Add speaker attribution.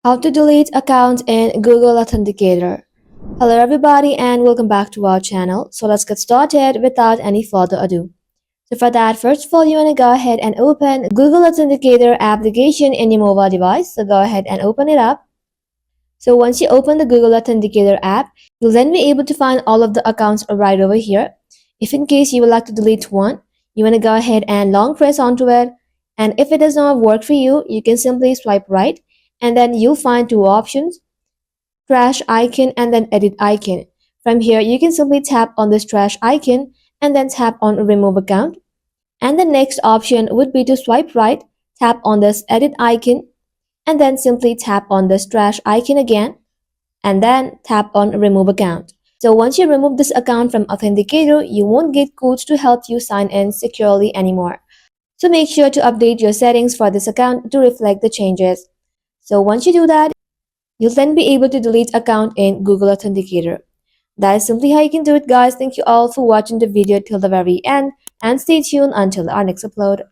Speaker 1: How to delete account in Google Authenticator. Hello everybody and welcome back to our channel. So let's get started without any further ado. So for that, first of all, you want to go ahead and open Google Authenticator application in your mobile device. So go ahead and open it up. So once you open the Google Authenticator app, you'll then be able to find all of the accounts right over here. If in case you would like to delete one, you want to go ahead and long press onto it. And if it does not work for you, you can simply swipe right and then you'll find two options, trash icon and then edit icon. From here, you can simply tap on this trash icon and then tap on remove account. And the next option would be to swipe right, tap on this edit icon and then simply tap on this trash icon again and then tap on remove account. So once you remove this account from Authenticator, you won't get codes to help you sign in securely anymore. So make sure to update your settings for this account to reflect the changes. So once you do that, you'll then be able to delete account in Google Authenticator. That is simply how you can do it, guys. Thank you all for watching the video till the very end and stay tuned until our next upload.